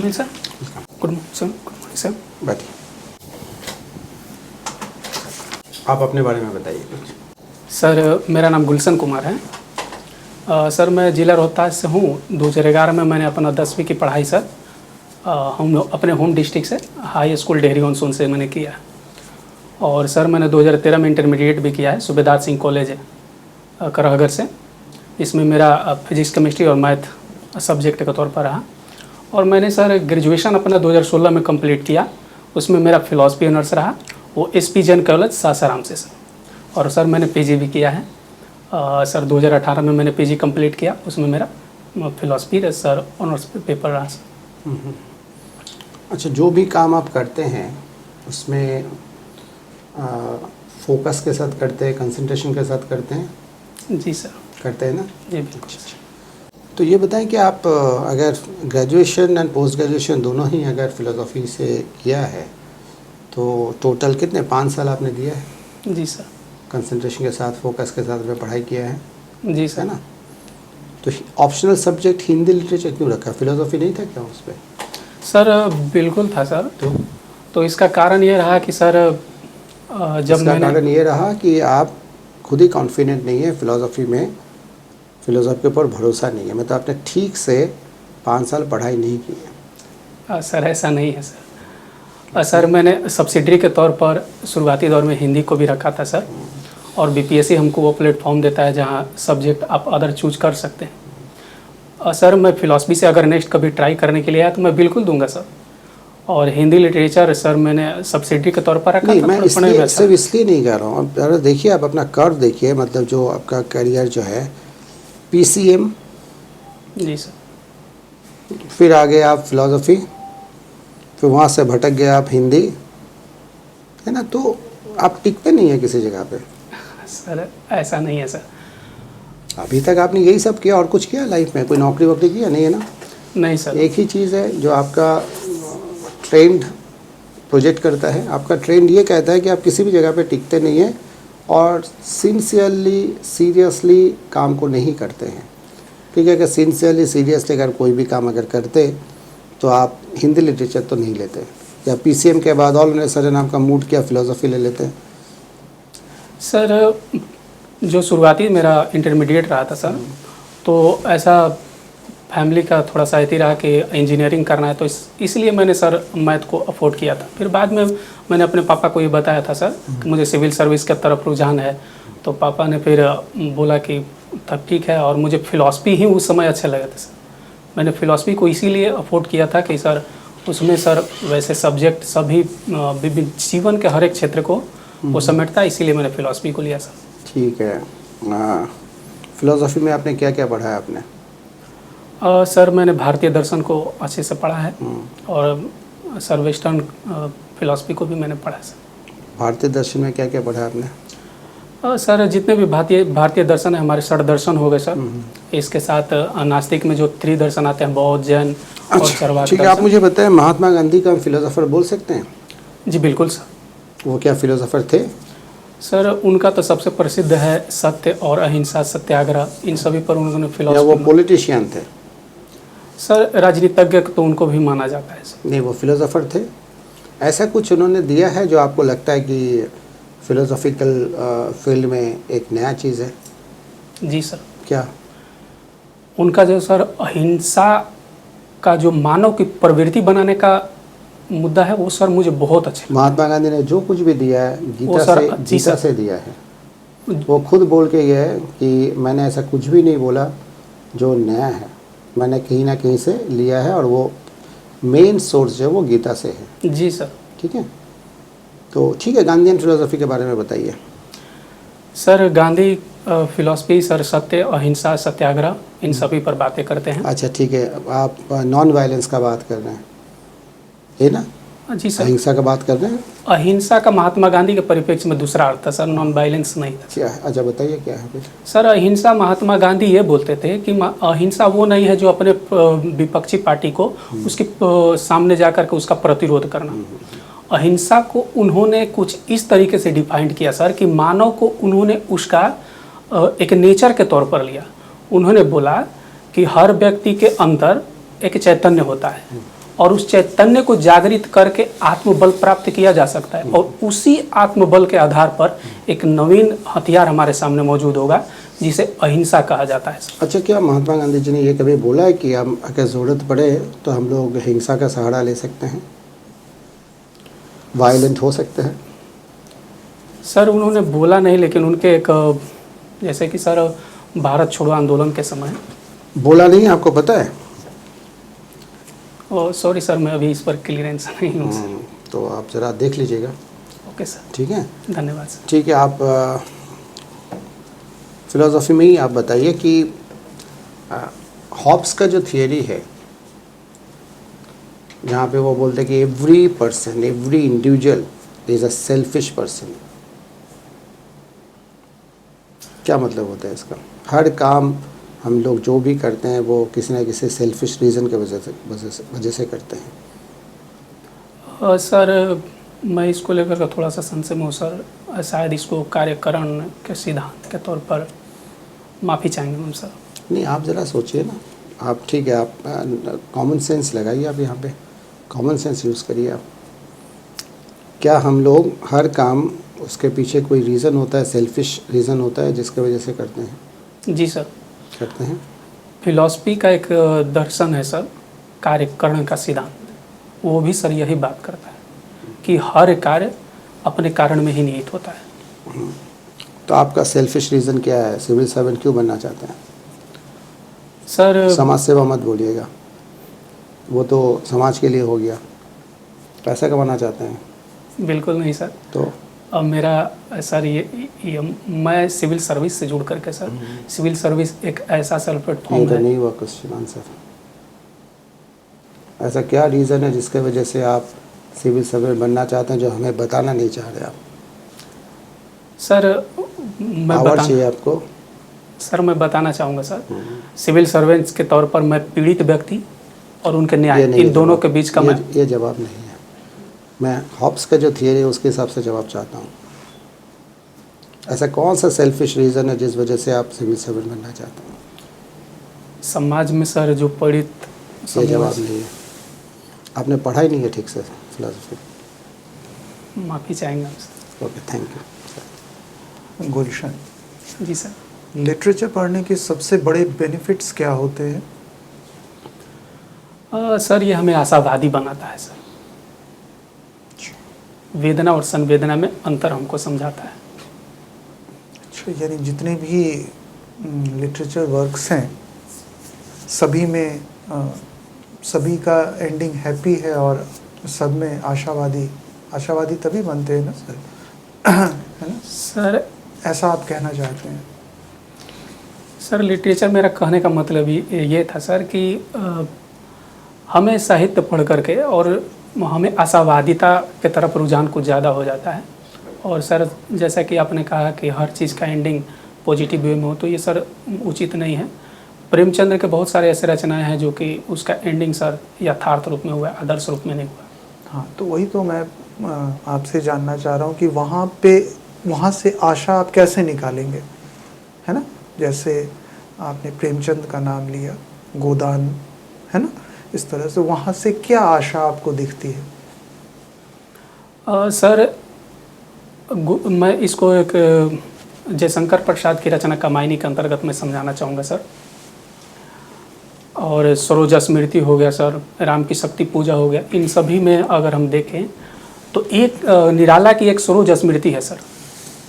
Morning sir. Good morning sir. Good morning sir. बैठिए, आप अपने बारे में बताइए कुछ। सर मेरा नाम गुलशन कुमार है। सर मैं ज़िला रोहतास से हूँ। 2011 में मैंने अपना 10वीं की पढ़ाई सर हम अपने होम डिस्ट्रिक्ट से हाई स्कूल डेहरी ऑनसून से मैंने किया। और सर मैंने 2013 में इंटरमीडिएट भी किया है सूबेदार सिंह कॉलेज करहगर से। इसमें मेरा फिजिक्स केमिस्ट्री और मैथ सब्जेक्ट के तौर पर रहा। और मैंने सर ग्रेजुएशन अपना 2016 में कंप्लीट किया। उसमें मेरा फिलॉसफी ऑनर्स रहा, वो SP जैन कॉलेज सासाराम से सर। और सर मैंने PG भी किया है। सर 2018 में मैंने PG कंप्लीट किया, उसमें मेरा फिलॉसफी सर ऑनर्स पेपर रहा सर। अच्छा, जो भी काम आप करते हैं उसमें फोकस के साथ करते हैं, कंसंट्रेशन के साथ करते हैं? जी सर। करते हैं ना? जी बिल्कुल। तो ये बताएं कि आप अगर ग्रेजुएशन एंड पोस्ट ग्रेजुएशन दोनों ही अगर फ़िलोसॉफ़ी से किया है तो टोटल कितने 5 साल आपने दिया है? जी सर। कंसंट्रेशन के साथ, फोकस के साथ में पढ़ाई किया है, जी है सर। ना? तो ऑप्शनल सब्जेक्ट हिंदी लिटरेचर क्यों रखा? फ़िलोसॉफ़ी नहीं था क्या उस पर? सर बिल्कुल था सर। तो इसका कारण ये रहा कि सर जब इसका मैंने कारण ये रहा कि आप खुद ही कॉन्फिडेंट नहीं है फ़िलोसॉफ़ी में, फ़िलोसॉफ़ी के ऊपर भरोसा नहीं है, मतलब आपने ठीक से 5 साल पढ़ाई नहीं की है। सर ऐसा नहीं है सर। सर मैंने सब्सिडरी के तौर पर शुरुआती दौर में हिंदी को भी रखा था सर। और BPSC हमको वो प्लेटफॉर्म देता है जहाँ सब्जेक्ट आप अदर चूज कर सकते हैं। सर मैं फ़िलॉसफी से अगर नेक्स्ट कभी ट्राई करने के लिए आया तो मैं बिल्कुल दूंगा सर। और हिंदी लिटरेचर सर मैंने सब्सिडरी के तौर पर रखा नहीं, था। मैं पढ़ने में इसलिए अच्छा। सिर्फ इसलिए नहीं कह रहा हूँ। अब अगर देखिए, आप अपना कर्व देखिए, मतलब जो आपका करियर जो है PCM, जी सर। फिर आगे आप फ़िलोसॉफ़ी, फिर वहाँ से भटक गए आप हिंदी, है ना? तो आप टिकते नहीं हैं किसी जगह पे। सर ऐसा नहीं है सर। अभी तक आपने यही सब किया और कुछ किया लाइफ में? कोई नौकरी वोकरी किया नहीं है ना? नहीं सर। एक ही चीज़ है जो आपका ट्रेंड प्रोजेक्ट करता है। आपका ट्रेंड ये कहता है कि आप किसी भी जगह पे टिकते नहीं हैं और सिंसियरली, सीरियसली काम को नहीं करते हैं। ठीक है, कि सिंसियरली, सीरियसली अगर कोई भी काम अगर करते तो आप हिंदी लिटरेचर तो नहीं लेते, या PCM के बाद ऑल सडन आपका मूड किया फ़िलोसॉफ़ी ले लेते हैं। सर जो शुरुआती मेरा इंटरमीडिएट रहा था सर, तो ऐसा फैमिली का थोड़ा सा ऐसी रहा कि इंजीनियरिंग करना है, तो इसलिए मैंने सर मैथ को अफोर्ड किया था। फिर बाद में मैंने अपने पापा को ये बताया था सर कि मुझे सिविल सर्विस की तरफ रुझान है। तो पापा ने फिर बोला कि तब ठीक है। और मुझे फ़िलॉसफी ही उस समय अच्छे लगे थे सर। मैंने फ़िलॉसफी को इसीलिए अफोर्ड किया था कि सर उसमें सर वैसे सब्जेक्ट सभी विभिन्न जीवन के हर एक क्षेत्र को वो समेटता है, इसीलिए मैंने फ़िलॉसफी को लिया सर। ठीक है। फ़िलोसॉफ़ी में आपने क्या क्या पढ़ा है आपने? सर मैंने भारतीय दर्शन को अच्छे से पढ़ा है और सर वेस्टर्न फ़िलॉसफी को भी मैंने पढ़ा है सर। भारतीय दर्शन में क्या क्या पढ़ा है आपने? सर जितने भी भारतीय दर्शन है, हमारे षड दर्शन हो गए सर। इसके साथ नास्तिक में जो 3 दर्शन आते हैं, बौद्ध, जैन और चरवाक। ठीक है, आप मुझे बताएं, महात्मा गांधी को हम फिलोसोफर बोल सकते हैं? जी बिल्कुल सर। वो क्या फिलोसोफर थे? सर उनका तो सबसे प्रसिद्ध है सत्य और अहिंसा सत्याग्रह, इन सभी पर उन्होंने या फिलोसफी। वो पॉलिटिशियन थे? सर राजनीतिज्ञ तो उनको भी माना जाता है सर। नहीं, वो फिलोसोफर थे। ऐसा कुछ उन्होंने दिया है जो आपको लगता है कि फिलोसॉफिकल फील्ड में एक नया चीज़ है? जी सर। क्या? उनका जो सर अहिंसा का जो मानव की प्रवृत्ति बनाने का मुद्दा है, वो सर मुझे बहुत अच्छा। महात्मा गांधी ने जो कुछ भी दिया है गीता से दिया है। वो खुद बोल के गए कि मैंने ऐसा कुछ भी नहीं बोला जो नया है, मैंने कहीं ना कहीं से लिया है और वो मेन सोर्स जो है वो गीता से है। जी सर। ठीक है, तो ठीक है, गांधीयन फिलोसॉफी के बारे में बताइए। सर गांधी फिलॉसफी सर सत्य अहिंसा सत्याग्रह इन सभी पर बातें करते हैं। अच्छा ठीक है, आप नॉन वायलेंस का बात कर रहे हैं, है ना? जी सर। अहिंसा का बात कर रहे हैं। अहिंसा का महात्मा गांधी के परिप्रेक्ष्य में दूसरा अर्थ था सर, नॉन वायलेंस नहीं था। क्या है? अच्छा बताइए क्या है फिर। सर अहिंसा महात्मा गांधी ये बोलते थे कि अहिंसा वो नहीं है जो अपने विपक्षी पार्टी को उसके सामने जाकर के उसका प्रतिरोध करना। अहिंसा को उन्होंने कुछ इस तरीके से डिफाइंड किया सर कि मानव को उन्होंने उसका एक नेचर के तौर पर लिया। उन्होंने बोला कि हर व्यक्ति के अंदर एक चैतन्य होता है और उस चैतन्य को जागृत करके आत्मबल प्राप्त किया जा सकता है। और उसी आत्मबल के आधार पर एक नवीन हथियार हमारे सामने मौजूद होगा जिसे अहिंसा कहा जाता है। अच्छा, क्या महात्मा गांधी जी ने ये कभी बोला है कि हम अगर ज़रूरत पड़े तो हम लोग हिंसा का सहारा ले सकते हैं, वायलेंट हो सकते हैं? सर उन्होंने बोला नहीं, लेकिन उनके एक जैसे कि सर भारत छोड़ो आंदोलन के समय बोला नहीं, आपको पता है? सॉरी सर, मैं अभी इस पर क्लियरेंस नहीं हूँ। तो आप ज़रा देख लीजिएगा। ओके सर, ठीक है, धन्यवाद सर। ठीक है। आप फिलोसफी में ही आप बताइए कि हॉब्स का जो थियरी है, जहाँ पे वो बोलते हैं कि every person, every individual is a selfish person, क्या मतलब होता है इसका? हर काम हम लोग जो भी करते हैं वो किसी न किसी सेल्फिश रीज़न के वजह से करते हैं। सर मैं इसको लेकर के थोड़ा सा संशय में हूँ सर। शायद इसको कार्यकरण के सिद्धांत के तौर पर माफ़ी चाहेंगे हम सर। नहीं, आप ज़रा सोचिए ना। आप ठीक है, आप कॉमन सेंस लगाइए, आप यहाँ पे कॉमन सेंस यूज़ करिए आप। क्या हम लोग हर काम उसके पीछे कोई रीज़न होता है, सेल्फिश रीज़न होता है जिसके वजह से करते हैं? जी सर, करते हैं। फिलॉसफी का एक दर्शन है सर, कार्यकरण का सिद्धांत। वो भी सर यही बात करता है कि हर कार्य अपने कारण में ही निहित होता है। तो आपका सेल्फिश रीज़न क्या है? सिविल सर्वेंट क्यों बनना चाहते हैं? सर समाज सेवा मत बोलिएगा, वो तो समाज के लिए हो गया। पैसा कमाना चाहते हैं? बिल्कुल नहीं सर। तो अब मेरा सर ये मैं सिविल सर्विस से जुड़ करके सर, सिविल सर्विस एक ऐसा सर प्लेटफॉर्म तो है। नहीं हुआ क्वेश्चन आंसर। ऐसा क्या रीज़न है जिसके वजह से आप सिविल सर्वेंट बनना चाहते हैं जो हमें बताना नहीं चाह रहे आप? सर मैं पावर बता चाहिए आपको? सर मैं बताना चाहूँगा सर, सिविल सर्वेंट्स के तौर पर मैं पीड़ित व्यक्ति और उनके न्याय, इन दोनों के बीच का मैं ये जवाब नहीं है। मैं हॉब्स का जो थियरी है उसके हिसाब से जवाब चाहता हूँ। ऐसा कौन सा सेल्फिश रीज़न है जिस वजह से आप सिविल सर्वेंट बनना चाहते हैं? समाज में सर जो पीड़ित ये जवाब नहीं है। आपने पढ़ा ही नहीं है ठीक से फिलोसफी। माफ़ी चाहेंगे हम sir. Okay, thank you. Gulshan, ji sir. Literature पढ़ने के सबसे बड़े बेनिफिट्स क्या होते हैं? सर ये हमें आशावादी बनाता है सर। वेदना और संवेदना में अंतर हमको समझाता है। अच्छा, यानी जितने भी लिटरेचर वर्क्स हैं सभी में सभी का एंडिंग हैप्पी है और सब में आशावादी तभी बनते हैं ना सर? है ना सर? ऐसा आप कहना चाहते हैं? सर लिटरेचर, मेरा कहने का मतलब ये था सर कि हमें साहित्य पढ़ करके और हमें आशावादिता के तरफ रुझान कुछ ज़्यादा हो जाता है। और सर जैसा कि आपने कहा कि हर चीज़ का एंडिंग पॉजिटिव वे में हो, तो ये सर उचित नहीं है। प्रेमचंद्र के बहुत सारे ऐसे रचनाएं हैं जो कि उसका एंडिंग सर यथार्थ रूप में हुआ, आदर्श रूप में नहीं हुआ। हाँ, तो वही तो मैं आपसे जानना चाह रहा हूँ कि वहाँ से आशा आप कैसे निकालेंगे, है ना? जैसे आपने प्रेमचंद का नाम लिया, गोदान, है ना? इस तरह से वहाँ से क्या आशा आपको दिखती है? सर मैं इसको एक जयशंकर प्रसाद की रचना कामायनी के अंतर्गत में समझाना चाहूँगा सर। और सरोजा स्मृति हो गया सर, राम की शक्ति पूजा हो गया, इन सभी में अगर हम देखें तो एक निराला की एक सरोज स्मृति है सर।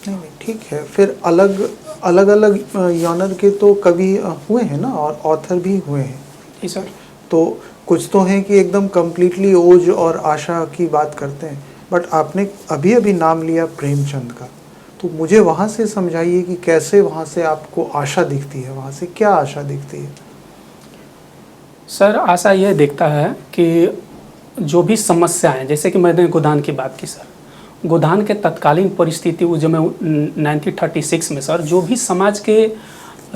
नहीं, ठीक है। फिर अलग अलग जॉनर के तो कवि हुए हैं ना, और ऑथर भी हुए हैं। जी सर। तो कुछ तो हैं कि एकदम कम्प्लीटली ओज और आशा की बात करते हैं, बट आपने अभी नाम लिया प्रेमचंद का, तो मुझे वहाँ से समझाइए कि कैसे वहाँ से आपको आशा दिखती है, वहाँ से क्या आशा दिखती है? सर आशा यह दिखता है कि जो भी समस्याएं, जैसे कि मैंने गोदान की बात की सर, गोदान के तत्कालीन परिस्थिति जो मैं 1936 में सर जो भी समाज के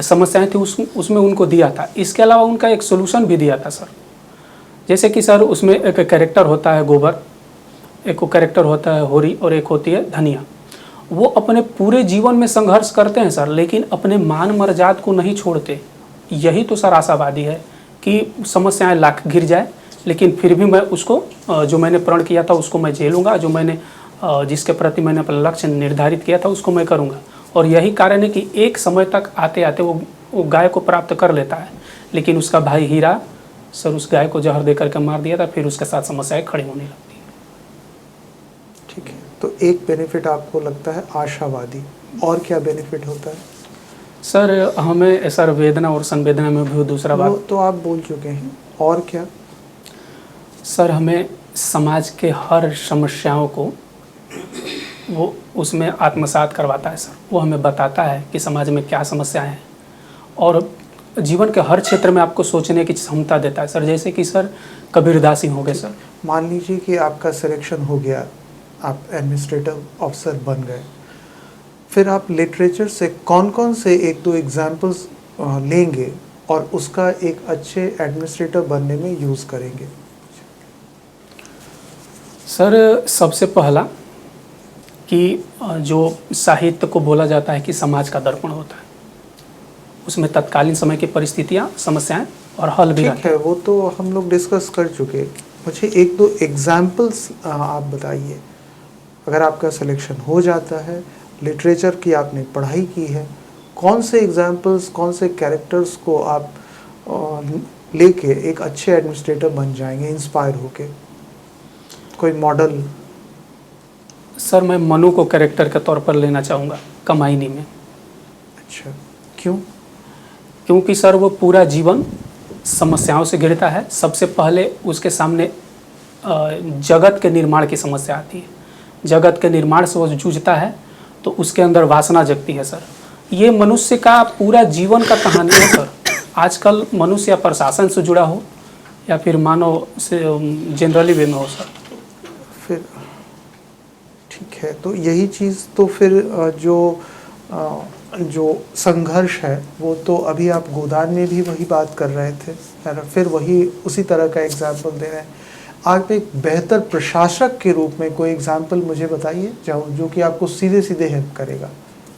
समस्याएं थी उसमें उनको दिया था। इसके अलावा उनका एक सोल्यूशन भी दिया था सर। जैसे कि सर उसमें एक कैरेक्टर होता है गोबर, एक कैरेक्टर होता है होरी और एक होती है धनिया। वो अपने पूरे जीवन में संघर्ष करते हैं सर, लेकिन अपने मान मर्यादा को नहीं छोड़ते। यही तो सर आशावादी है कि समस्याएं लाख घिर जाए लेकिन फिर भी मैं उसको जो मैंने प्रण किया था उसको मैं झेलूँगा, जो मैंने जिसके प्रति मैंने अपना लक्ष्य निर्धारित किया था उसको मैं करूँगा। और यही कारण है कि एक समय तक आते आते वो गाय को प्राप्त कर लेता है, लेकिन उसका भाई हीरा सर उस गाय को जहर दे करके मार दिया था, फिर उसके साथ समस्याएं खड़ी होने लगती हैं। ठीक है, तो एक बेनिफिट आपको लगता है आशावादी, और क्या बेनिफिट होता है? सर हमें सर वेदना और संवेदना में भी दूसरा वो बात, तो आप बोल चुके हैं, और क्या? सर हमें समाज के हर समस्याओं को वो उसमें आत्मसात करवाता है सर। वो हमें बताता है कि समाज में क्या समस्याएं हैं, और जीवन के हर क्षेत्र में आपको सोचने की क्षमता देता है सर। जैसे कि सर कबीरदास ही हो गए सर। मान लीजिए कि आपका सिलेक्शन हो गया, आप एडमिनिस्ट्रेटिव ऑफिसर बन गए, फिर आप लिटरेचर से कौन कौन से एक दो एग्जाम्पल्स लेंगे और उसका एक अच्छे एडमिनिस्ट्रेटर बनने में यूज़ करेंगे? सर सबसे पहला कि जो साहित्य को बोला जाता है कि समाज का दर्पण होता है, उसमें तत्कालीन समय की परिस्थितियाँ, समस्याएं और हल भी ठीक है, वो तो हम लोग डिस्कस कर चुके। मुझे एक दो एग्जाम्पल्स आप बताइए। अगर आपका सिलेक्शन हो जाता है, लिटरेचर की आपने पढ़ाई की है, कौन से एग्जाम्पल्स, कौन से कैरेक्टर्स को आप लेके एक अच्छे एडमिनिस्ट्रेटर बन जाएंगे इंस्पायर होके? कोई मॉडल? सर मैं मनु को कैरेक्टर के तौर पर लेना चाहूँगा कमाईनी में। अच्छा, क्यों? क्योंकि सर वो पूरा जीवन समस्याओं से घिरता है। सबसे पहले उसके सामने जगत के निर्माण की समस्या आती है। जगत के निर्माण से वो जूझता है तो उसके अंदर वासना जगती है सर। ये मनुष्य का पूरा जीवन का कहानी है सर। आजकल मनुष्य या प्रशासन से जुड़ा हो या फिर मानव से जनरली वे में हो सर। फिर ठीक है, तो यही चीज़ तो फिर जो संघर्ष है वो तो अभी आप गोदान में भी वही बात कर रहे थे, है ना? फिर वही उसी तरह का एग्जाम्पल दे रहे हैं। आप एक बेहतर प्रशासक के रूप में कोई एग्जाम्पल मुझे बताइए जो कि आपको सीधे सीधे हेल्प करेगा,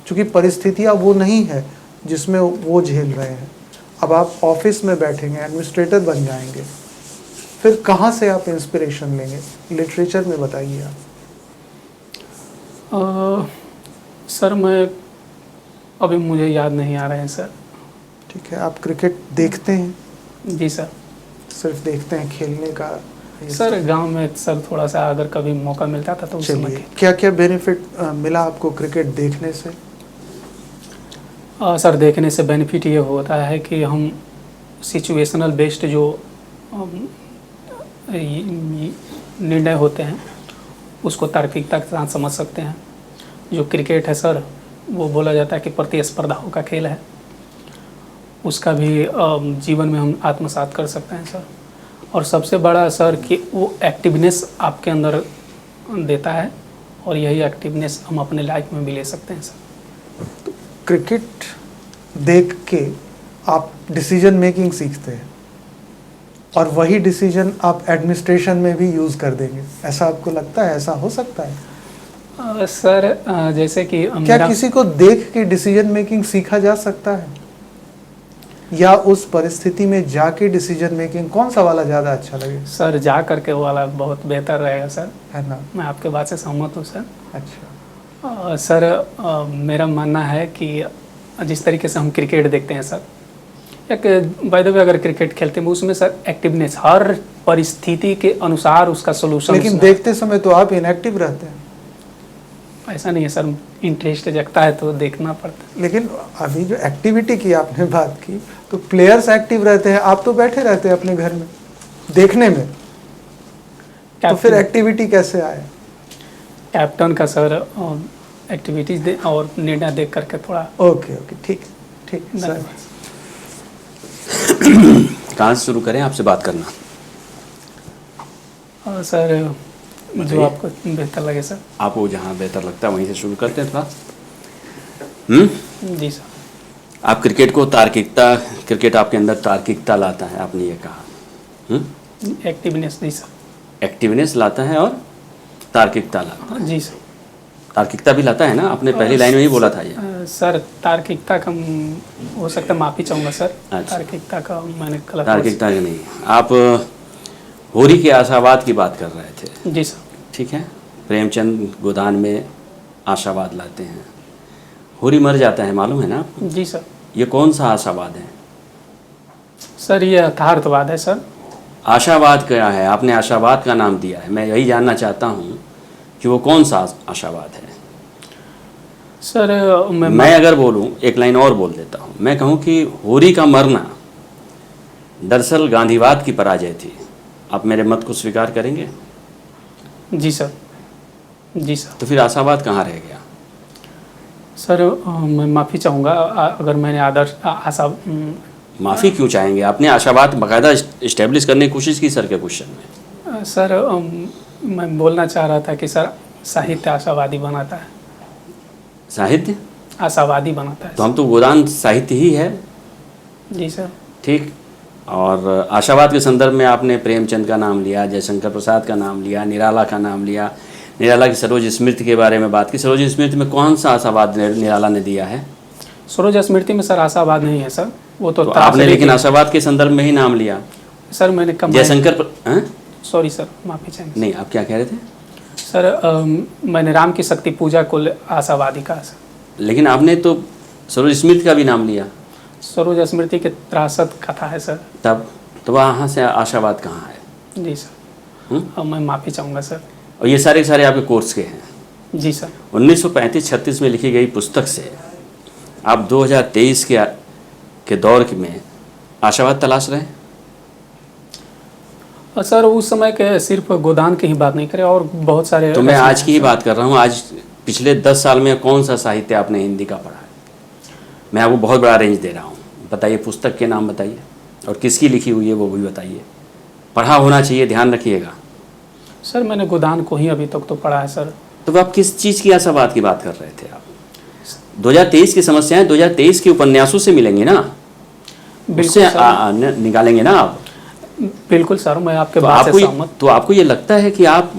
क्योंकि परिस्थितियाँ वो नहीं है जिसमें वो झेल रहे हैं। अब आप ऑफिस में बैठेंगे, एडमिनिस्ट्रेटर बन जाएंगे, फिर कहाँ से आप इंस्पिरेशन लेंगे? लिटरेचर में बताइए आप। सर मैं अभी मुझे याद नहीं आ रहे हैं सर। ठीक है, आप क्रिकेट देखते हैं? जी सर। सिर्फ देखते हैं, खेलने का? सर गांव में सर थोड़ा सा अगर कभी मौका मिलता था तो उस समय चलिए, क्या क्या बेनिफिट मिला आपको क्रिकेट देखने से? सर देखने से बेनिफिट ये होता है कि हम सिचुएशनल बेस्ड जो निर्णय होते हैं उसको तार्किकता के साथ समझ सकते हैं। जो क्रिकेट है सर वो बोला जाता है कि प्रतिस्पर्धाओं का खेल है, उसका भी जीवन में हम आत्मसात कर सकते हैं सर। और सबसे बड़ा सर कि वो एक्टिवनेस आपके अंदर देता है, और यही एक्टिवनेस हम अपने लाइफ में भी ले सकते हैं सर। तो क्रिकेट देख के आप डिसीजन मेकिंग सीखते हैं और वही डिसीजन आप एडमिनिस्ट्रेशन में भी यूज़ कर देंगे, ऐसा आपको लगता है? ऐसा हो सकता है? सर जैसे कि क्या किसी को देख के डिसीजन मेकिंग सीखा जा सकता है, या उस परिस्थिति में जाके डिसीजन मेकिंग, कौन सा वाला ज़्यादा अच्छा लगे? सर जा करके वाला बहुत बेहतर रहेगा सर, है ना? मैं आपके बात से सहमत हूँ सर। अच्छा, सर मेरा मानना है कि जिस तरीके से हम क्रिकेट देखते हैं सर, एक बाय द वे अगर क्रिकेट खेलते हैं उसमें सर एक्टिवनेस हर परिस्थिति के अनुसार उसका सोल्यूशन। लेकिन देखते समय तो आप इनएक्टिव रहते हैं। ऐसा नहीं है सर, इंटरेस्ट जगता है तो देखना पड़ता है। लेकिन अभी जो एक्टिविटी की आपने बात की, तो प्लेयर्स एक्टिव रहते हैं, आप तो बैठे रहते हैं अपने घर में देखने में, तो फिर एक्टिविटी कैसे आए? कैप्टन का सर एक्टिविटीज दे और निर्णय देख करके थोड़ा। ओके, ठीक ठीक सर। कहाँ से शुरू करें आपसे बात करना? सर जो आपको बेहतर लगे सर। आपको जहाँ बेहतर लगता है वहीं से शुरू करते हैं थोड़ा। जी सर। आप क्रिकेट को तार्किकता, क्रिकेट आपके अंदर तार्किकता लाता है, आपने ये कहा। एक्टिवनेस जी सर। एक्टिवनेस लाता है और तार्किकता लाता है। जी सर। तार्किकता भी लाता है ना, आपने पहली लाइन में ही बोला था ये। सर तार्किकता का हो सकता है, माफ़ी चाहूँगा सर। अच्छा। तार्किकता का मैंने गलत। तार्किकता का नहीं, आप होरी के आशावाद की बात कर रहे थे, जी सर। ठीक है। प्रेमचंद गोदान में आशावाद लाते हैं, होरी मर जाता है, मालूम है ना आपको? जी सर। ये कौन सा आशावाद है? सर ये यथार्थवाद है सर। आशावाद क्या है? आपने आशावाद का नाम दिया है, मैं यही जानना चाहता हूँ कि वो कौन सा आशावाद है। सर मैं अगर बोलूँ, एक लाइन और बोल देता हूँ, मैं कहूँ कि होरी का मरना दरअसल गांधीवाद की पराजय थी। आप मेरे मत को स्वीकार करेंगे? जी सर। जी सर। तो फिर आशावाद कहाँ रह गया? सर मैं माफ़ी चाहूँगा अगर मैंने आदर्श आशा माफ़ी क्यों चाहेंगे? आपने आशावाद बाकायदा इस्टेब्लिश करने की कोशिश की सर के क्वेश्चन में। सर मैं बोलना चाह रहा था कि सर साहित्य आशावादी बनाता है। साहित्य आशावादी बनाता है। तो हम तो गोदान साहित्य ही है। जी सर। ठीक। और आशावाद के संदर्भ में आपने प्रेमचंद का नाम लिया, जयशंकर प्रसाद का नाम लिया, निराला का नाम लिया, निराला की सरोज स्मृति के बारे में बात की। सरोज स्मृति में कौन सा आशावाद निराला ने दिया है? सरोज स्मृति में सर आशावाद नहीं है सर, वो तो आपने लेकिन आशावाद के संदर्भ में ही नाम लिया। सर मैंने कम जयशंकर सॉरी सर, माफ़ी चाहेंगे। नहीं, आप क्या कह रहे थे? सर मैंने राम की शक्ति पूजा को आशावादी कहा सर। लेकिन आपने तो सरोज स्मृति का भी नाम लिया। सरोज स्मृति के त्रासद कथा है सर। तब तो वहाँ से आशावाद कहाँ है? जी सर। अब मैं माफ़ी चाहूँगा सर। और ये सारे के सारे आपके कोर्स के हैं? जी सर। 1935-36 में लिखी गई पुस्तक से आप 2023 के दौर में आशावाद तलाश रहे हैं? सर उस समय के सिर्फ गोदान की ही बात नहीं करें, और बहुत सारे तो मैं आज की ही बात कर रहा हूँ। आज पिछले 10 साल में कौन सा साहित्य आपने हिंदी का पढ़ा है? मैं आपको बहुत बड़ा रेंज दे रहा हूँ, बताइए। पुस्तक के नाम बताइए और किसकी लिखी हुई है वो भी बताइए। पढ़ा होना चाहिए, ध्यान रखिएगा। सर मैंने गोदान को ही अभी तक तो पढ़ा है सर। तो आप किस चीज़ की आशावाद की बात कर रहे थे? आप 2023 की समस्याएं 2023 के उपन्यासों से मिलेंगी ना, उससे निकालेंगे ना आप? बिल्कुल सर, मैं आपके बात से सहमत। तो आपको ये लगता है कि आप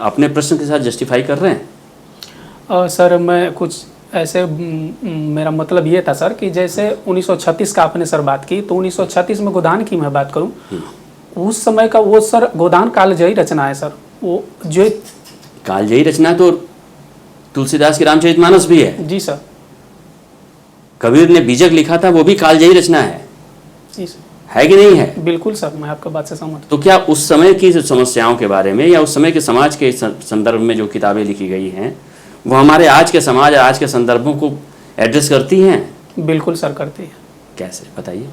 अपने प्रश्न के साथ जस्टिफाई कर रहे हैं? सर मैं कुछ ऐसे मेरा मतलब ये था सर कि जैसे 1936 का आपने सर बात की, तो 1936 में गोदान की मैं बात करूं, उस समय का वो सर गोदान कालजयी रचना है सर। वो जो कालजयी रचना तो तुलसीदास की रामचरितमानस भी है। जी सर। कबीर ने बीजक लिखा था, वो भी कालजयी रचना है। जी सर। है कि नहीं है? बिल्कुल सर, मैं आपका बात से सहमत। तो क्या उस समय की समस्याओं के बारे में या उस समय के समाज के संदर्भ में जो किताबें लिखी गई हैं वो हमारे आज के समाज और आज के संदर्भों को एड्रेस करती हैं? बिल्कुल सर करती है। कैसे, बताइए।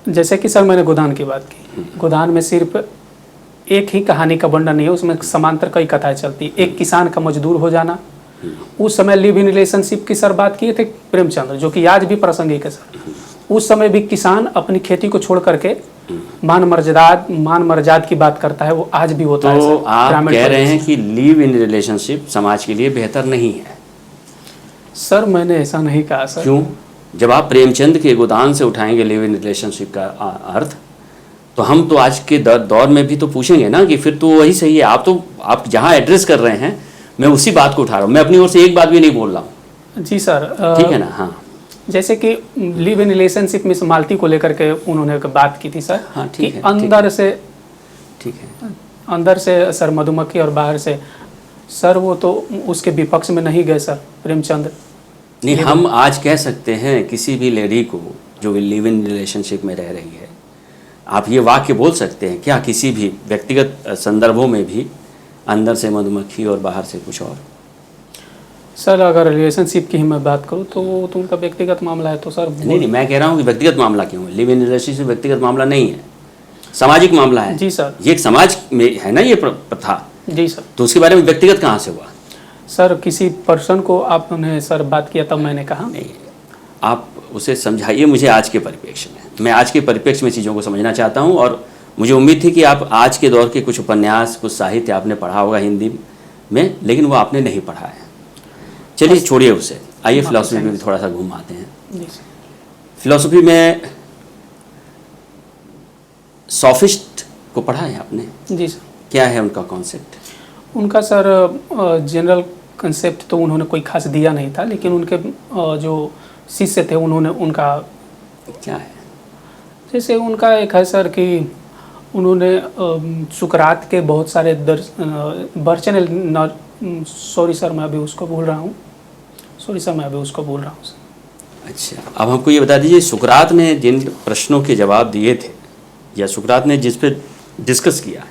जैसे कि सर मैंने गोदान की बात की, गोदान में सिर्फ एक ही कहानी का वर्णन नहीं है, उसमें समांतर कई कथाएं चलती। एक किसान का मजदूर हो जाना, उस समय लिव इन रिलेशनशिप की सर बात किए थे प्रेमचंद्र, जो कि आज भी प्रासंगिक है सर। उस समय भी किसान अपनी खेती को छोड़ करके मान मर्यादा की बात करता है, वो आज भी होता है। तो आप कह रहे हैं कि लिव इन रिलेशनशिप समाज के लिए बेहतर नहीं है? सर मैंने ऐसा नहीं कहा सर। क्यों? जब आप प्रेमचंद के गोदान से उठाएंगे लिव इन रिलेशनशिप का अर्थ, तो हम तो आज के दौर में भी तो पूछेंगे ना कि फिर तो वही सही है। आप जहाँ एड्रेस कर रहे हैं मैं उसी बात को उठा रहा हूँ, मैं अपनी ओर से एक बात भी नहीं बोल रहा हूँ। जी सर। ठीक है ना? हाँ, जैसे कि लिव इन रिलेशनशिप में मालती को लेकर के उन्होंने बात की थी सर। हाँ, ठीक है, अंदर से ठीक है, अंदर से सर मधुमक्खी और बाहर से सर, वो तो उसके विपक्ष में नहीं गए सर प्रेमचंद। नहीं, हम आज कह सकते हैं किसी भी लेडी को जो लिव इन रिलेशनशिप में रह रही है, आप ये वाक्य बोल सकते हैं क्या किसी भी व्यक्तिगत संदर्भों में भी, अंदर से मधुमक्खी और बाहर से कुछ और? सर अगर रिलेशनशिप की ही मैं बात करूँ तो वो तो उनका व्यक्तिगत मामला है, तो सर नहीं, मैं कह रहा हूँ कि व्यक्तिगत मामला क्यों है? लिव इन रिलेशनशिप व्यक्तिगत मामला नहीं है, सामाजिक मामला है। जी सर। ये एक समाज में है ना ये प्रथा। जी सर। तो उसके बारे में व्यक्तिगत कहाँ से हुआ? सर किसी पर्सन को आपने सर बात किया तब मैंने कहा। नहीं, आप उसे समझाइए मुझे आज के परिप्रेक्ष्य में। मैं आज के परिप्रेक्ष्य में चीज़ों को समझना चाहता हूँ, और मुझे उम्मीद थी कि आप आज के दौर के कुछ उपन्यास, कुछ साहित्य आपने पढ़ा होगा हिंदी में, लेकिन वो आपने नहीं पढ़ा है। चलिए छोड़िए उसे, आइए फिलॉसफी में भी थोड़ा सा घूम आते हैं। जी सर। फिलॉसफी में सॉफिस्ट को पढ़ा है आपने? जी सर। क्या है उनका कॉन्सेप्ट? उनका सर जनरल कंसेप्ट तो उन्होंने कोई खास दिया नहीं था, लेकिन उनके जो शिष्य थे उन्होंने उनका क्या है? जैसे उनका एक है सर कि उन्होंने सुकरात के बहुत सारे सॉरी सर मैं अभी उसको भूल रहा हूँ सर। अच्छा, अब हमको ये बता दीजिए, सुकरात ने जिन प्रश्नों के जवाब दिए थे या सुकरात ने जिस पे डिस्कस किया,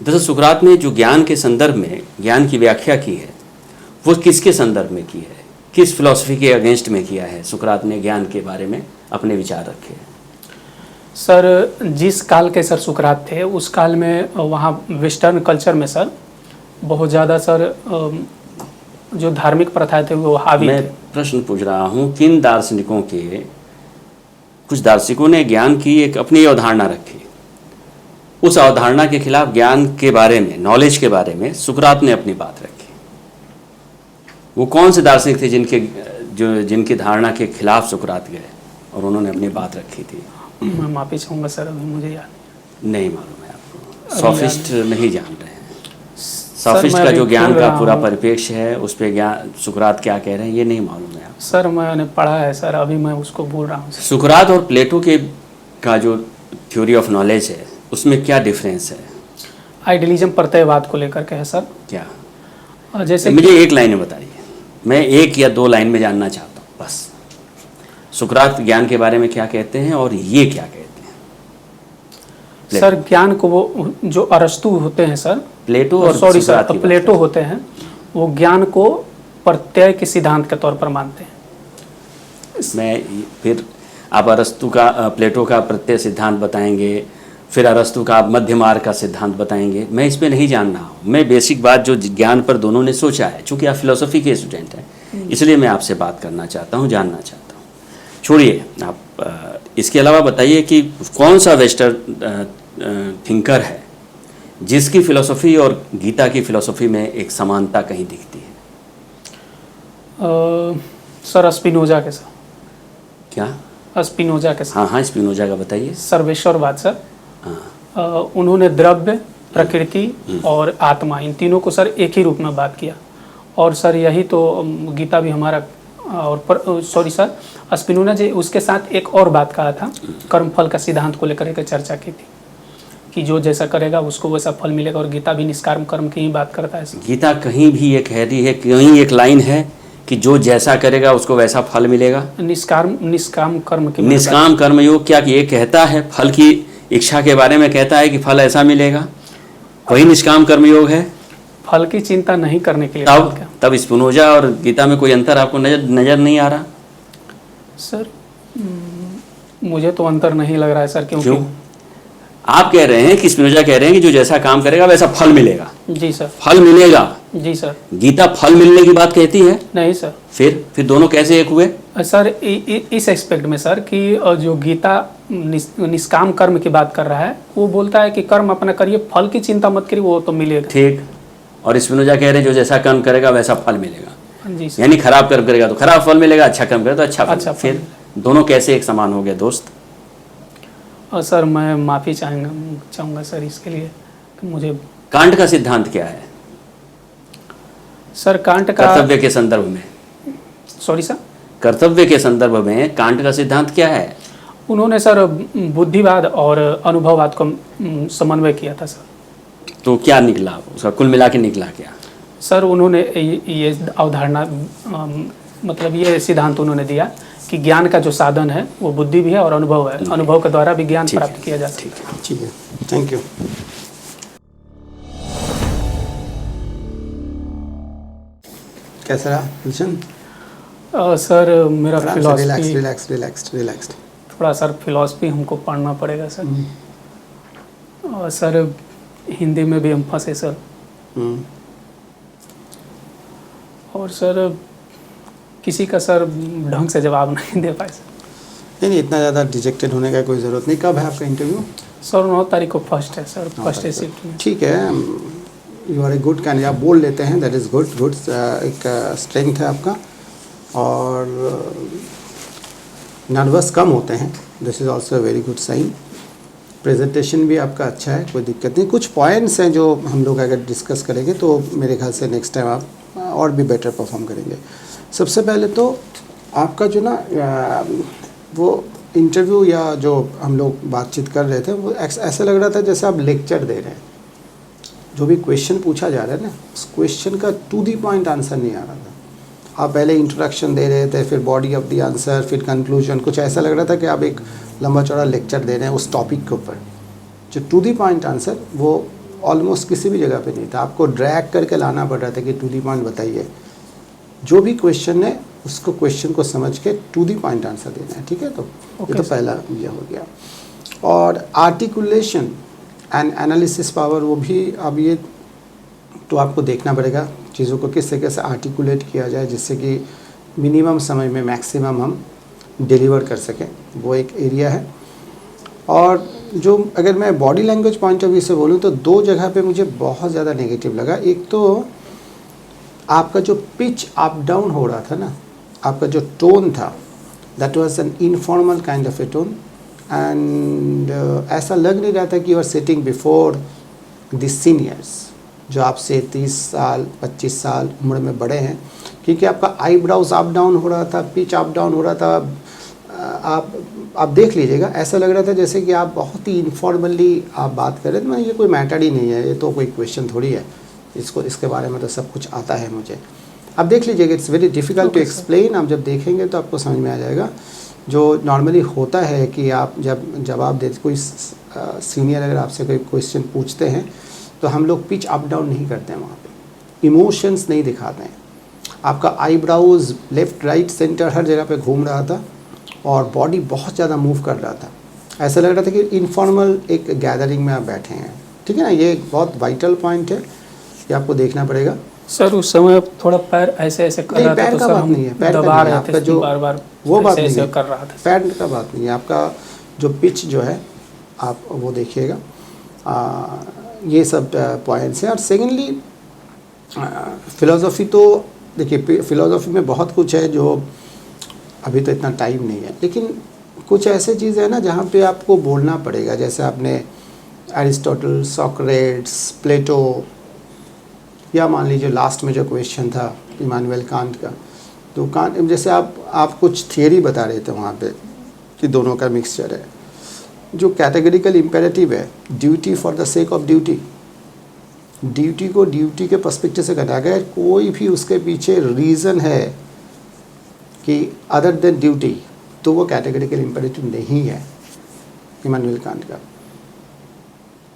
दरअसल सुकरात ने जो ज्ञान के संदर्भ में ज्ञान की व्याख्या की है वो किसके संदर्भ में की है, किस फिलॉसफी के अगेंस्ट में किया है सुकरात ने ज्ञान के बारे में अपने विचार रखे हैं? सर जिस काल के सर सुकरात थे उस काल में वहाँ वेस्टर्न कल्चर में सर बहुत ज़्यादा सर जो धार्मिक प्रथाएं थे वो हावी मैं थे। प्रश्न पूछ रहा हूँ, किन दार्शनिकों के, कुछ दार्शनिकों ने ज्ञान की एक अपनी अवधारणा रखी, उस अवधारणा के खिलाफ ज्ञान के बारे में, नॉलेज के बारे में सुकरात ने अपनी बात रखी। वो कौन से दार्शनिक थे जिनकी धारणा के खिलाफ सुकरात गए और उन्होंने अपनी बात रखी थी? मैं माफ़ी चाहूँगा सर, अभी मुझे याद नहीं मालूम है आपको, सॉफिस्ट नहीं जान रहे हैं। सर, सॉफिस्ट मैं का अभी जो ज्ञान भूल का रहा पूरा हूँ। परिप्रेक्ष्य है उस पे ज्ञान सुकरात क्या कह रहे हैं ये नहीं मालूम है आपको। सर मैंने पढ़ा है सर, अभी मैं उसको भूल रहा हूँ सर। सुकरात और प्लेटो के का जो थ्योरी ऑफ नॉलेज है उसमें क्या डिफरेंस है? आइडियलिज्म प्रत्ययवाद को लेकर के है सर। क्या जैसे मुझे एक लाइन में बताइए, मैं एक या दो लाइन में जानना चाहता हूँ बस। सुकरात ज्ञान के बारे में क्या कहते हैं और ये क्या कहते हैं? सर ज्ञान को वो जो अरस्तु होते हैं सर, प्लेटो और सॉरी सर सुकरात की बात प्लेटो करें। होते हैं, वो ज्ञान को प्रत्यय के सिद्धांत के तौर पर मानते हैं। मैं फिर आप अरस्तु का प्लेटो का प्रत्यय सिद्धांत बताएंगे, फिर अरस्तु का आप मध्य मार्ग का सिद्धांत बताएंगे, मैं इस पे नहीं जान रहा हूँ। मैं बेसिक बात जो ज्ञान पर दोनों ने सोचा है, चूँकि आप फिलोसफी के स्टूडेंट हैं इसलिए मैं आपसे बात करना चाहता हूँ, जानना चाहता हूँ। छोड़िए आप, इसके अलावा बताइए कि कौन सा वेस्टर्न थिंकर है जिसकी फिलोसफी और गीता की फिलोसफी में एक समानता कहीं दिखती है? सर स्पिनोजा के सर, क्या? स्पिनोजा के सर, हाँ हाँ, स्पिनोजा का बताइए। सर्वेश्वरवाद सर। हाँ, उन्होंने द्रव्य, प्रकृति और आत्मा, इन तीनों को सर एक ही रूप में बात किया। और सर यही तो गीता भी हमारा, और सॉरी सर स्पिनोजा जी उसके साथ एक और बात कहा था, कर्मफल का सिद्धांत को लेकर के चर्चा की थी कि जो जैसा करेगा उसको वैसा फल मिलेगा, और गीता भी निष्काम कर्म की ही बात करता है सर। गीता कहीं भी ये कह रही है, कहीं एक लाइन है कि जो जैसा करेगा उसको वैसा फल मिलेगा? निष्काम कर्म की निष्काम कर्मयोग क्या ये कहता है, फल की इच्छा के बारे में कहता है कि फल ऐसा मिलेगा? वही निष्काम कर्मयोग है। फल की चिंता नहीं करने के लिए तब स्पिनोजा और गीता में कोई अंतर आपको नजर नहीं आ रहा? सर मुझे तो अंतर नहीं लग रहा है सर। क्यों? आप कह रहे हैं कि स्पिनोजा कह रहे हैं कि जो जैसा काम करेगा वैसा फल मिलेगा। जी सर। फल मिलेगा। जी सर। गीता फल मिलने की बात कहती है? नहीं सर। फिर दोनों कैसे एक हुए? सर इस एस्पेक्ट में सर कि जो गीता निष्काम कर्म की बात कर रहा है, वो बोलता है कि कर्म अपना करिए, फल की चिंता मत करिए, वो तो मिलेगा। ठीक। और स्पिनोजा कह रहे हैं जो जैसा कर्म करेगा वैसा फल मिलेगा। जी सर। यानी खराब कर्म करेगा तो खराब फल मिलेगा, अच्छा कर्म करेगा तो अच्छा फल। फिर दोनों कैसे एक समान हो गए दोस्त? और सर मैं माफ़ी चाहूँगा सर इसके लिए कि मुझे। कांट का सिद्धांत क्या है सर? कांट का कर्तव्य के संदर्भ में, सॉरी सर, कर्तव्य के संदर्भ में कांट का सिद्धांत क्या है? उन्होंने सर बुद्धिवाद और अनुभववाद को समन्वय किया था सर। तो क्या निकला उसका, कुल मिला के निकला क्या? सर उन्होंने ये अवधारणा, मतलब ये सिद्धांत उन्होंने दिया कि ज्ञान का जो साधन है वो बुद्धि भी है और अनुभव है, अनुभव के द्वारा भी ज्ञान प्राप्त किया जा सकता है। ठीक है, थैंक यू। कैसा रहा गुलशन? सर मेरा फिलॉसफी, रिलैक्स्ड। थोड़ा सर फिलॉसफी हमको पढ़ना पड़ेगा सर। और सर हिंदी में भी हम फंसे सर। और सर किसी का सर ढंग से जवाब नहीं दे पाए सर। नहीं, इतना ज़्यादा डिजेक्टेड होने का कोई ज़रूरत नहीं। कब है आपका इंटरव्यू? सर 9 तारीख को फर्स्ट है सर, फर्स्ट शिफ्ट में। ठीक है, you are a good candidate, आप बोल लेते हैं, दैट इज़ गुड। एक स्ट्रेंथ है आपका। और नर्वस कम होते हैं, this is also very good sign. Presentation भी आपका अच्छा है, कोई दिक्कत नहीं। कुछ पॉइंट्स हैं जो हम लोग अगर डिस्कस करेंगे तो मेरे ख्याल से नेक्स्ट टाइम आप और भी बेटर परफॉर्म करेंगे। सबसे पहले तो आपका जो ना वो इंटरव्यू या जो हम लोग बातचीत कर रहे थे वो ऐसा लग रहा था जैसे आप लेक्चर दे रहे हैं। जो भी क्वेश्चन पूछा जा रहा है ना, उस क्वेश्चन का टू दी पॉइंट आंसर नहीं आ रहा था। आप पहले इंट्रोडक्शन दे रहे थे, फिर बॉडी ऑफ द आंसर, फिर कंक्लूजन, कुछ ऐसा लग रहा था कि आप एक लंबा चौड़ा लेक्चर दे रहे हैं उस टॉपिक के ऊपर। जो टू दी पॉइंट आंसर वो ऑलमोस्ट किसी भी जगह पे नहीं था। आपको ड्रैग करके लाना पड़ रहा था कि टू दी पॉइंट बताइए। जो भी क्वेश्चन है उसको क्वेश्चन को समझ के टू दी पॉइंट आंसर देना है, ठीक है। तो ये तो पहला ये हो गया। और आर्टिकुलेशन एंड एनालिसिस पावर, वो भी अब ये तो आपको देखना पड़ेगा चीज़ों को किस तरीके से आर्टिकुलेट किया जाए जिससे कि मिनिमम समय में मैक्सिमम हम डिलीवर कर सकें, वो एक एरिया है। और जो अगर मैं body language point of view से बोलूँ तो दो जगह पे मुझे बहुत ज़्यादा नेगेटिव लगा। एक तो आपका जो पिच अप डाउन हो रहा था ना, आपका जो टोन था, that was an informal kind of a tone and ऐसा लग नहीं रहा था कि you are sitting before the seniors जो आपसे 30 साल 25 साल उम्र में बड़े हैं, क्योंकि आपका आईब्राउज अप डाउन हो रहा था, पिच अप डाउन हो रहा था। आप देख लीजिएगा, ऐसा लग रहा था जैसे कि आप बहुत ही इनफॉर्मली आप बात कर रहे थे। ये कोई मैटर ही नहीं है, ये तो कोई क्वेश्चन थोड़ी है, इसके बारे में तो सब कुछ आता है मुझे। आप देख लीजिएगा, it's very difficult to explain. आप जब देखेंगे तो आपको समझ में आ जाएगा। जो नॉर्मली होता है कि आप जब जवाब देते, कोई सीनियर अगर आपसे कोई क्वेश्चन पूछते हैं तो हम लोग पिच अप डाउन नहीं करते हैं, वहाँ पे इमोशंस नहीं दिखाते हैं। आपका आईब्राउज लेफ़्ट राइट सेंटर हर जगह पे घूम रहा था और बॉडी बहुत ज़्यादा मूव कर रहा था। ऐसा लग रहा था कि इनफॉर्मल एक गैदरिंग में आप बैठे हैं, ठीक है ना। ये एक बहुत वाइटल पॉइंट है, ये आपको देखना पड़ेगा। सर उस समय थोड़ा पैर ऐसे ऐसे कर रहा था तो सर हम दबा रहे थे, जो बार-बार वो बात नहीं ऐसे है, कर रहा था। पैर का बात नहीं है। आपका जो पिच जो है आप वो देखिएगा, ये सब पॉइंट्स हैं। और सेकेंडली फ़िलोज़ॉफ़ी तो देखिए, फ़िलोज़ॉफ़ी में बहुत कुछ है जो अभी तो इतना टाइम नहीं है, लेकिन कुछ ऐसे चीज़ें हैं ना जहाँ पे आपको बोलना पड़ेगा। जैसे आपने एरिस्टोटल, सोक्रेट्स, प्लेटो, या मान लीजिए लास्ट में जो क्वेश्चन था इमानुएल कांट का, तो कांट जैसे आप कुछ थियरी बता रहे थे वहाँ पे कि दोनों का मिक्सचर है। जो कैटेगरिकल इम्पेरेटिव है, duty for the sake of duty, duty को ड्यूटी के पर्सपेक्टिव से करना। अगर कोई भी उसके पीछे रीज़न है कि अदर देन ड्यूटी, तो वो कैटेगरिकल इम्पेरेटिव नहीं है इमानुएल कांट का,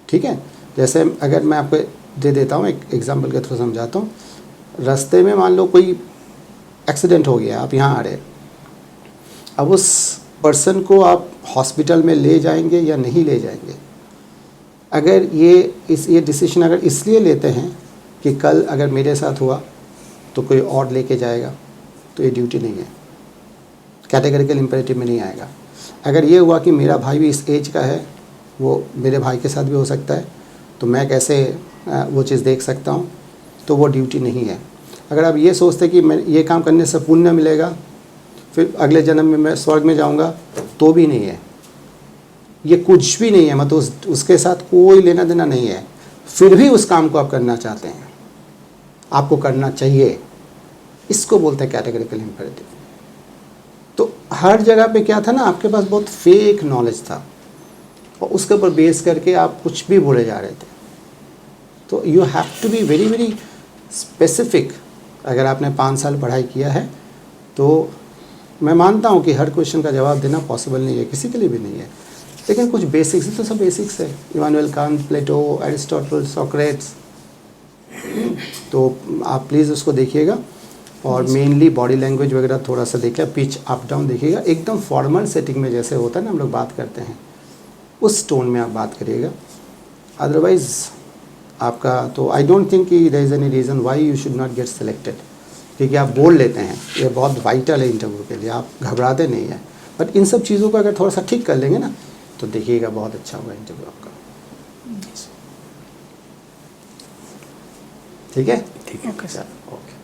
ठीक है। जैसे अगर मैं आपको दे देता हूँ, एक एग्जांपल के थ्रू समझाता हूँ। रास्ते में मान लो कोई एक्सीडेंट हो गया, आप यहाँ आ रहे, अब उस पर्सन को आप हॉस्पिटल में ले जाएंगे या नहीं ले जाएंगे। अगर ये डिसीजन अगर इसलिए लेते हैं कि कल अगर मेरे साथ हुआ तो कोई और लेके जाएगा, तो ये ड्यूटी नहीं है, कैटेगरिकल इम्पेरेटिव में नहीं आएगा। अगर ये हुआ कि मेरा भाई भी इस एज का है, वो मेरे भाई के साथ भी हो सकता है, तो मैं कैसे वो चीज़ देख सकता हूँ, तो वो ड्यूटी नहीं है। अगर आप ये सोचते कि मैं ये काम करने से पुण्य मिलेगा, फिर अगले जन्म में मैं स्वर्ग में जाऊँगा, तो भी नहीं है। ये कुछ भी नहीं है, मतलब उसके साथ कोई लेना देना नहीं है। फिर भी उस काम को आप करना चाहते हैं, आपको करना चाहिए, इसको बोलते हैं कैटेगरिकल इम्पेरेटिव। तो हर जगह पे क्या था ना, आपके पास बहुत फेक नॉलेज था और उसके ऊपर बेस करके आप कुछ भी बोले जा रहे थे। तो you have to be very very specific. अगर आपने 5 साल पढ़ाई किया है तो मैं मानता हूँ कि हर क्वेश्चन का जवाब देना पॉसिबल नहीं है, किसी के लिए भी नहीं है, लेकिन कुछ बेसिक्स तो सब बेसिक्स है। Immanuel Kant, Plato, Aristotle, Socrates, तो आप प्लीज़ उसको देखिएगा। और मेनली बॉडी लैंग्वेज वगैरह थोड़ा सा देखिए, पिच अप डाउन देखिएगा। एकदम फॉर्मल सेटिंग में जैसे होता है ना हम लोग बात करते हैं, उस टोन में आप बात करिएगा। अदरवाइज़ आपका तो आई डोंट थिंक कि there is any reason why you should not get selected, क्योंकि आप बोल लेते हैं, ये बहुत वाइटल है इंटरव्यू के लिए, आप घबराते नहीं हैं। बट इन सब चीज़ों को अगर थोड़ा सा ठीक कर लेंगे ना, तो देखिएगा बहुत अच्छा होगा इंटरव्यू आपका। ठीक है, ओके सर। ओके।